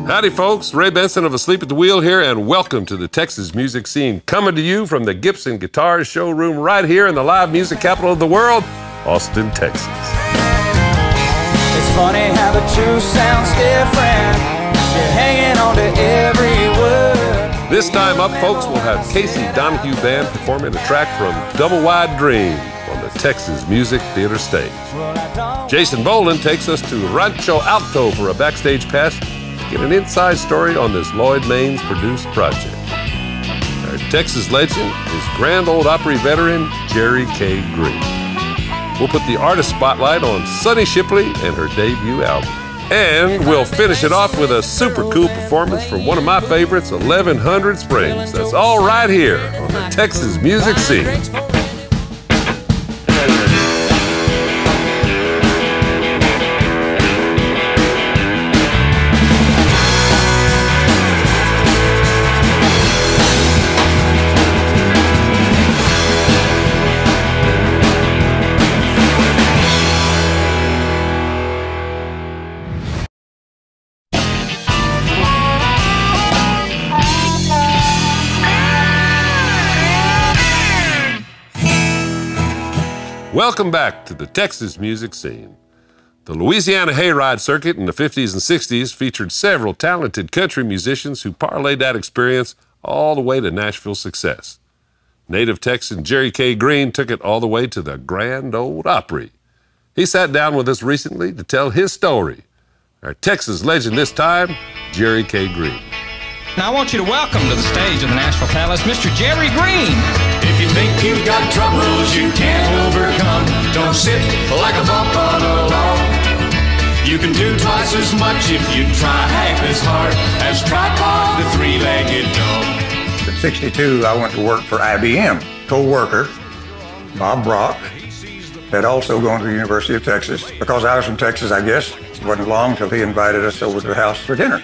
Howdy, folks. Ray Benson of Asleep at the Wheel here, and welcome to the Texas music scene, coming to you from the Gibson Guitars showroom right here in the live music capital of the world, Austin, Texas. It's funny how the truth sounds different. You're hanging on to every word. This time up, folks, we'll have Casey Donahue Band performing a track from Double Wide Dream on the Texas Music Theater stage. Jason Boland takes us to Rancho Alto for a backstage pass to get an inside story on this Lloyd Maines produced project. Our Texas legend is Grand Ole Opry veteran Jerry K. Green. We'll put the artist spotlight on Sonny Shipley and her debut album. And we'll finish it off with a super cool performance from one of my favorites, 1100 Springs. That's all right here on the Texas music scene. Welcome back to the Texas music scene. The Louisiana hayride circuit in the 50s and 60s featured several talented country musicians who parlayed that experience all the way to Nashville success. Native Texan Jerry K. Green took it all the way to the Grand Ole Opry. He sat down with us recently to tell his story. Our Texas legend this time, Jerry K. Green. Now I want you to welcome to the stage of the Nashville Palace, Mr. Jerry Green. If you think you've got troubles you can't overcome, don't sit like a bump on a log. You can do twice as much if you try half as hard as Tripod, the three-legged dog. In '62, I went to work for IBM. Co-worker, Bob Brock, had also gone to the University of Texas. Because I was from Texas, I guess, it wasn't long till he invited us over to the house for dinner.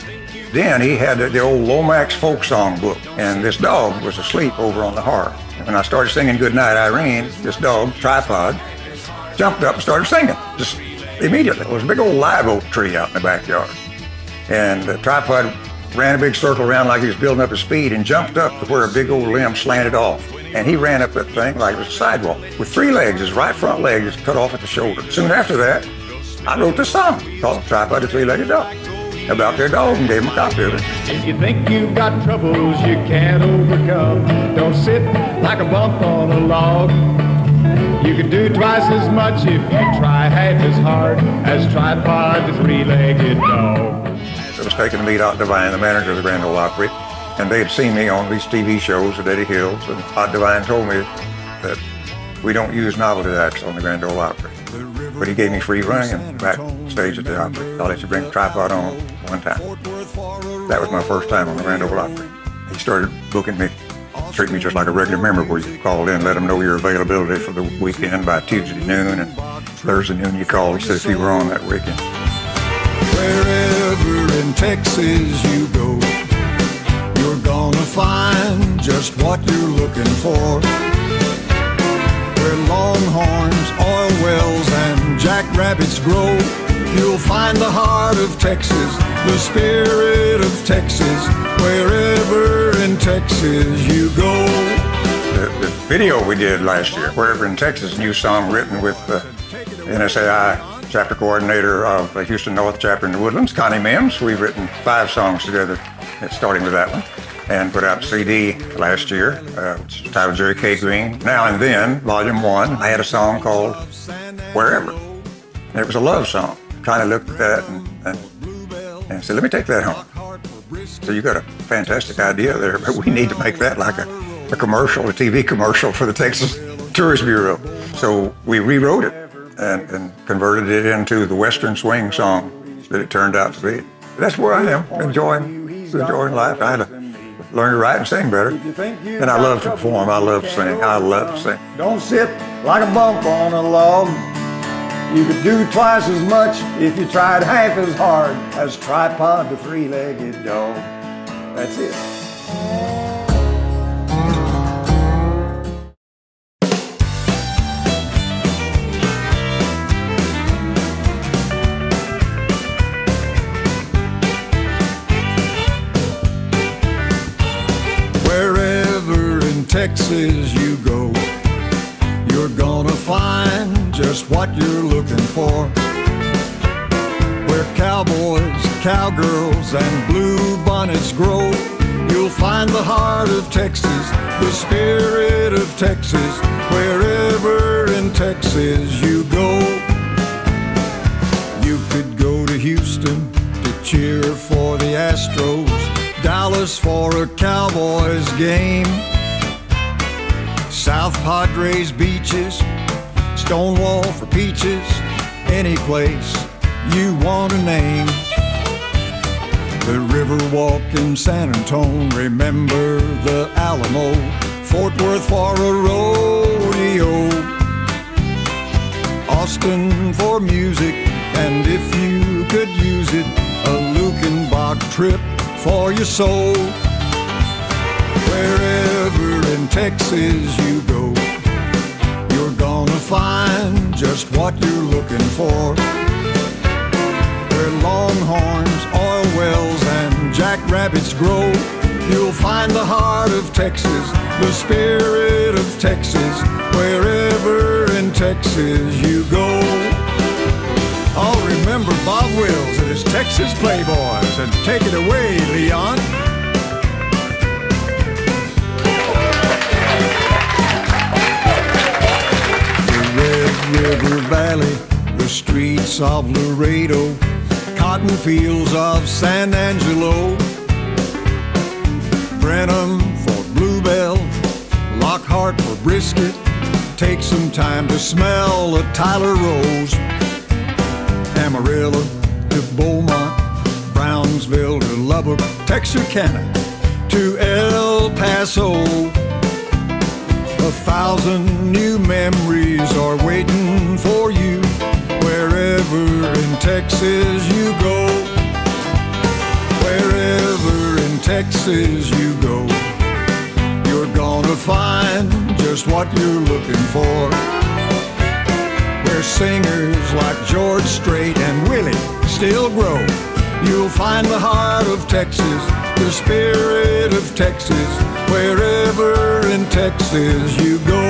Then he had the old Lomax folk song book, and this dog was asleep over on the hearth. And when I started singing Goodnight Irene, this dog, Tripod, jumped up and started singing, just immediately. There was a big old live oak tree out in the backyard. And Tripod ran a big circle around like he was building up his speed and jumped up to where a big old limb slanted off. And he ran up that thing like it was a sidewalk with three legs. His right front leg is cut off at the shoulder. Soon after that, I wrote this song called Tripod, the Three-Legged Dog, about their dog, and gave him a copy of it. If you think you've got troubles you can't overcome, don't sit like a bump on a log. You can do twice as much if you try half as hard as Tripod, the three-legged dog. I was taken to meet Art Devine, the manager of the Grand Ole Opry, and they had seen me on these TV shows at Eddie Hill's, and Art Devine told me that we don't use novelty acts on the Grand Ole Opry. But he gave me free running and backstage at the Opry. I'll let you bring the Tripod on one time. That was my first time on the Grand Ole Opry. He started booking me, treat me just like a regular member, where you called in, let them know your availability for the weekend by Tuesday noon, and Thursday noon you called, said if you were on that weekend. Wherever in Texas you go, you're gonna find just what you're looking for. Where longhorns, oil wells, and jackrabbits grow, you'll find the heart of Texas, the spirit of Texas, wherever in Texas you go. The video we did last year, Wherever in Texas, new song written with the NSAI chapter coordinator of the Houston North chapter in the Woodlands, Connie Mims. We've written 5 songs together, starting with that one, and put out a CD last year, which is titled Jerry K. Green. Now and Then, Volume 1, I had a song called Wherever. And it was a love song. Kind of looked at that and said, let me take that home. So you got a fantastic idea there, but we need to make that like a commercial, a TV commercial for the Texas Tourist Bureau. So we rewrote it and converted it into the Western swing song that it turned out to be. That's where I am, enjoying life. I had to learn to write and sing better. And I love to perform. I love to sing. I love to sing. Don't sit like a bump on a log. You could do twice as much if you tried half as hard as Tripod, the three-legged dog. That's it. Texas you go, you're gonna find just what you're looking for. Where cowboys, cowgirls, and blue bonnets grow, you'll find the heart of Texas, the spirit of Texas, wherever in Texas you go. You could go to Houston to cheer for the Astros, Dallas for a Cowboys game, South Padres beaches, Stonewall for peaches, any place you want to name. The Riverwalk in San Antone, remember the Alamo, Fort Worth for a rodeo, Austin for music, and if you could use it, a Luckenbach trip for your soul. Wherever in Texas you go, you're gonna find just what you're looking for. Where longhorns, oil wells, and jackrabbits grow, you'll find the heart of Texas, the spirit of Texas, wherever in Texas you go. Oh, remember Bob Wills and his Texas Playboys, and take it away, Leon. The Red River Valley, the streets of Laredo, cotton fields of San Angelo, Brenham for Bluebell, Lockhart for brisket. Take some time to smell a Tyler Rose. Amarillo to Beaumont, Brownsville to Lubbock, Texarkana to El Paso. 1,000 new memories are waiting for you wherever in Texas you go. Wherever in Texas you go, you're gonna find just what you're looking for. Where singers like George Strait and Willie still grow, you'll find the heart of Texas, the spirit of Texas, wherever in Texas you go.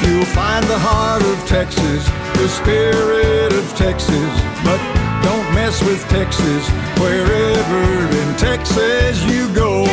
You'll find the heart of Texas, the spirit of Texas, but don't mess with Texas, wherever in Texas you go.